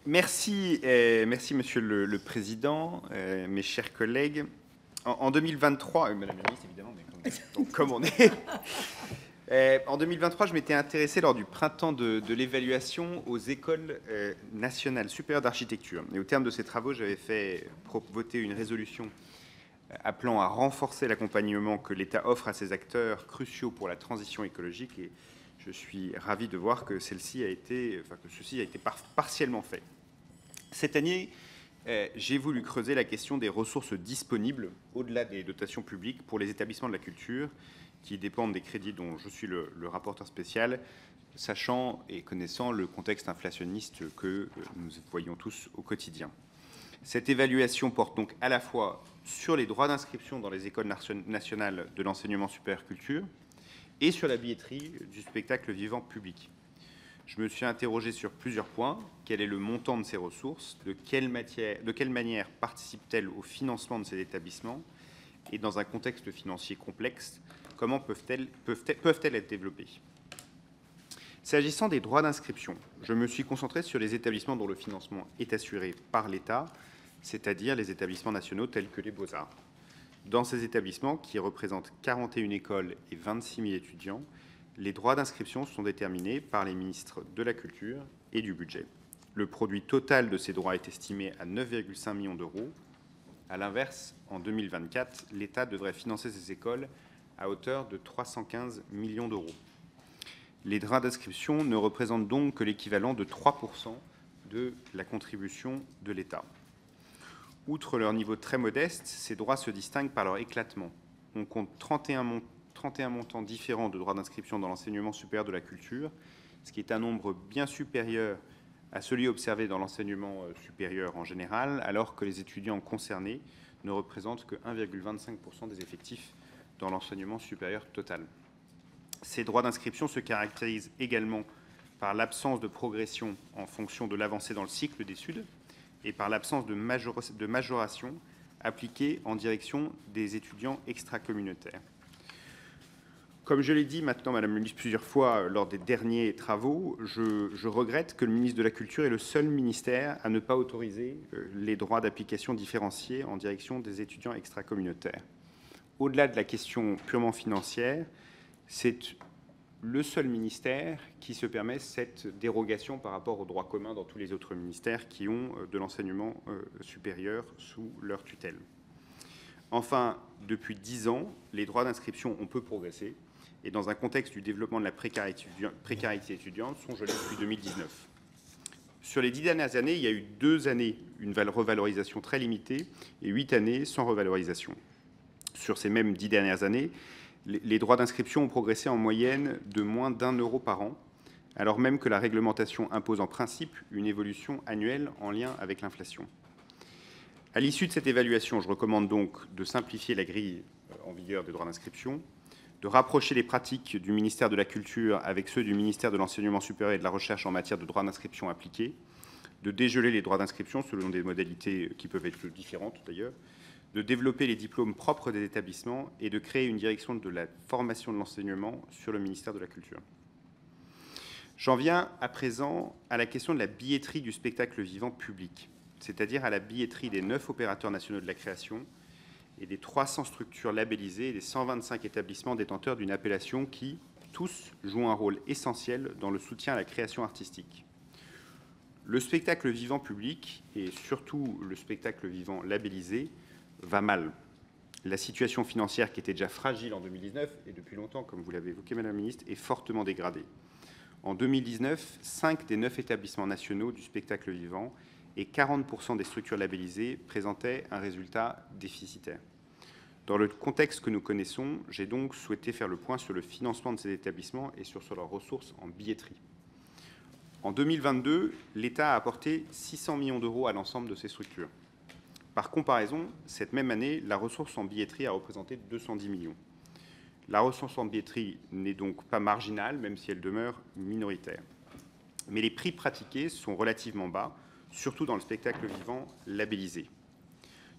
Merci, merci Monsieur le Président, mes chers collègues. En 2023, Madame la Ministre évidemment, mais comme on est, en 2023, je m'étais intéressé lors du printemps de l'évaluation aux écoles nationales supérieures d'architecture. Et au terme de ces travaux, j'avais fait voter une résolution appelant à renforcer l'accompagnement que l'État offre à ces acteurs cruciaux pour la transition écologique. Et je suis ravi de voir que ceci a été partiellement fait. Cette année, j'ai voulu creuser la question des ressources disponibles au-delà des dotations publiques pour les établissements de la culture qui dépendent des crédits dont je suis le rapporteur spécial, sachant et connaissant le contexte inflationniste que nous voyons tous au quotidien. Cette évaluation porte donc à la fois sur les droits d'inscription dans les écoles nationales de l'enseignement supérieur culture et sur la billetterie du spectacle vivant public. Je me suis interrogé sur plusieurs points. Quel est le montant de ces ressources? De quelle manière participent-elles au financement de ces établissements? Et dans un contexte financier complexe, comment peuvent-elles être développées? S'agissant des droits d'inscription, je me suis concentré sur les établissements dont le financement est assuré par l'État, c'est-à-dire les établissements nationaux tels que les Beaux-Arts. Dans ces établissements, qui représentent 41 écoles et 26 000 étudiants, les droits d'inscription sont déterminés par les ministres de la Culture et du Budget. Le produit total de ces droits est estimé à 9,5 millions d'euros. À l'inverse, en 2024, l'État devrait financer ces écoles à hauteur de 315 millions d'euros. Les droits d'inscription ne représentent donc que l'équivalent de 3% de la contribution de l'État. Outre leur niveau très modeste, ces droits se distinguent par leur éclatement. On compte 31 montants différents de droits d'inscription dans l'enseignement supérieur de la culture, ce qui est un nombre bien supérieur à celui observé dans l'enseignement supérieur en général, alors que les étudiants concernés ne représentent que 1,25% des effectifs dans l'enseignement supérieur total. Ces droits d'inscription se caractérisent également par l'absence de progression en fonction de l'avancée dans le cycle d'études et par l'absence de majoration appliquée en direction des étudiants extracommunautaires. Comme je l'ai dit maintenant, Madame la Ministre, plusieurs fois lors des derniers travaux, je regrette que le ministre de la Culture est le seul ministère à ne pas autoriser les droits d'application différenciés en direction des étudiants extracommunautaires. Au-delà de la question purement financière, c'est le seul ministère qui se permet cette dérogation par rapport au droit commun dans tous les autres ministères qui ont de l'enseignement supérieur sous leur tutelle. Enfin, depuis 10 ans, les droits d'inscription ont peu progressé et dans un contexte du développement de la précarité étudiante sont gelés depuis 2019. Sur les 10 dernières années, il y a eu 2 années une revalorisation très limitée et 8 années sans revalorisation. Sur ces mêmes 10 dernières années, les droits d'inscription ont progressé en moyenne de moins d'1 euro par an, alors même que la réglementation impose en principe une évolution annuelle en lien avec l'inflation. À l'issue de cette évaluation, je recommande donc de simplifier la grille en vigueur des droits d'inscription, de rapprocher les pratiques du ministère de la Culture avec ceux du ministère de l'Enseignement supérieur et de la Recherche en matière de droits d'inscription appliqués, de dégeler les droits d'inscription selon des modalités qui peuvent être différentes d'ailleurs, de développer les diplômes propres des établissements et de créer une direction de la formation de l'enseignement sur le ministère de la Culture. J'en viens à présent à la question de la billetterie du spectacle vivant public, c'est-à-dire à la billetterie des 9 opérateurs nationaux de la création et des 300 structures labellisées et des 125 établissements détenteurs d'une appellation qui, tous, jouent un rôle essentiel dans le soutien à la création artistique. Le spectacle vivant public, et surtout le spectacle vivant labellisé, va mal. La situation financière, qui était déjà fragile en 2019, et depuis longtemps, comme vous l'avez évoqué, Madame la Ministre, est fortement dégradée. En 2019, 5 des 9 établissements nationaux du spectacle vivant et 40% des structures labellisées présentaient un résultat déficitaire. Dans le contexte que nous connaissons, j'ai donc souhaité faire le point sur le financement de ces établissements et sur leurs ressources en billetterie. En 2022, l'État a apporté 600 millions d'euros à l'ensemble de ces structures. Par comparaison, cette même année, la ressource en billetterie a représenté 210 millions. La ressource en billetterie n'est donc pas marginale, même si elle demeure minoritaire. Mais les prix pratiqués sont relativement bas, surtout dans le spectacle vivant labellisé.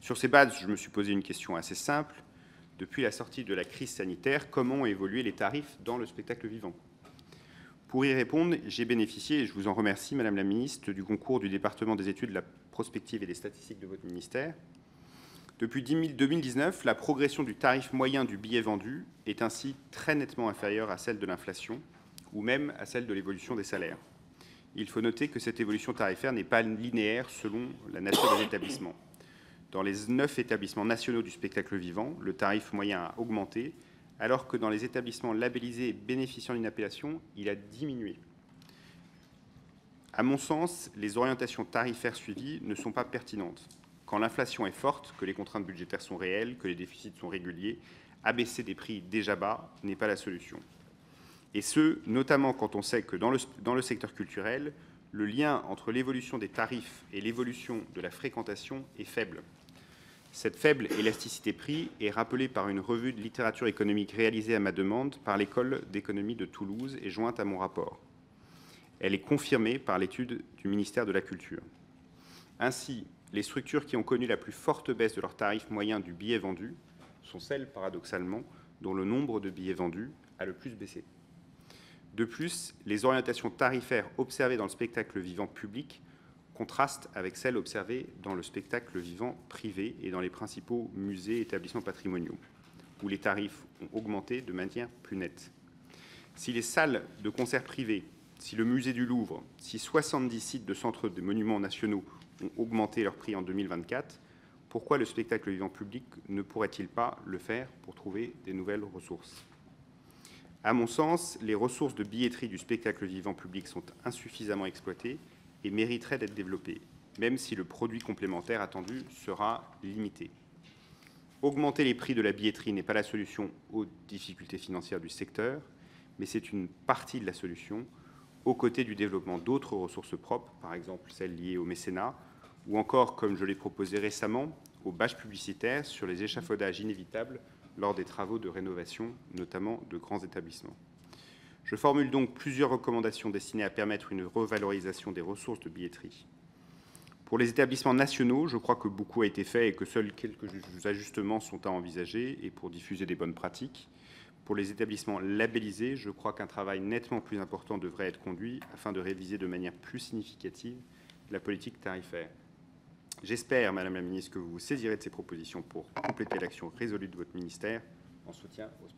Sur ces bases, je me suis posé une question assez simple. Depuis la sortie de la crise sanitaire, comment ont évolué les tarifs dans le spectacle vivant? Pour y répondre, j'ai bénéficié, et je vous en remercie, Madame la Ministre, du concours du département des études, de la prospective et des statistiques de votre ministère. Depuis 2019, la progression du tarif moyen du billet vendu est ainsi très nettement inférieure à celle de l'inflation ou même à celle de l'évolution des salaires. Il faut noter que cette évolution tarifaire n'est pas linéaire selon la nature des établissements. Dans les 9 établissements nationaux du spectacle vivant, le tarif moyen a augmenté, alors que dans les établissements labellisés bénéficiant d'une appellation, il a diminué. À mon sens, les orientations tarifaires suivies ne sont pas pertinentes. Quand l'inflation est forte, que les contraintes budgétaires sont réelles, que les déficits sont réguliers, abaisser des prix déjà bas n'est pas la solution. Et ce, notamment quand on sait que dans le secteur culturel, le lien entre l'évolution des tarifs et l'évolution de la fréquentation est faible. Cette faible élasticité prix est rappelée par une revue de littérature économique réalisée à ma demande par l'École d'économie de Toulouse et jointe à mon rapport. Elle est confirmée par l'étude du ministère de la Culture. Ainsi, les structures qui ont connu la plus forte baisse de leur tarif moyen du billet vendu sont celles, paradoxalement, dont le nombre de billets vendus a le plus baissé. De plus, les orientations tarifaires observées dans le spectacle vivant public contrastent avec celles observées dans le spectacle vivant privé et dans les principaux musées et établissements patrimoniaux, où les tarifs ont augmenté de manière plus nette. Si les salles de concert privées, si le musée du Louvre, si 70 sites de centres des monuments nationaux ont augmenté leur prix en 2024, pourquoi le spectacle vivant public ne pourrait-il pas le faire pour trouver des nouvelles ressources ? À mon sens, les ressources de billetterie du spectacle vivant public sont insuffisamment exploitées et mériteraient d'être développées, même si le produit complémentaire attendu sera limité. Augmenter les prix de la billetterie n'est pas la solution aux difficultés financières du secteur, mais c'est une partie de la solution, aux côtés du développement d'autres ressources propres, par exemple celles liées au mécénat, ou encore, comme je l'ai proposé récemment, aux bâches publicitaires sur les échafaudages inévitables lors des travaux de rénovation, notamment de grands établissements. Je formule donc plusieurs recommandations destinées à permettre une revalorisation des ressources de billetterie. Pour les établissements nationaux, je crois que beaucoup a été fait et que seuls quelques ajustements sont à envisager et pour diffuser des bonnes pratiques. Pour les établissements labellisés, je crois qu'un travail nettement plus important devrait être conduit afin de réviser de manière plus significative la politique tarifaire. J'espère, Madame la Ministre, que vous vous saisirez de ces propositions pour compléter l'action résolue de votre ministère en soutien aux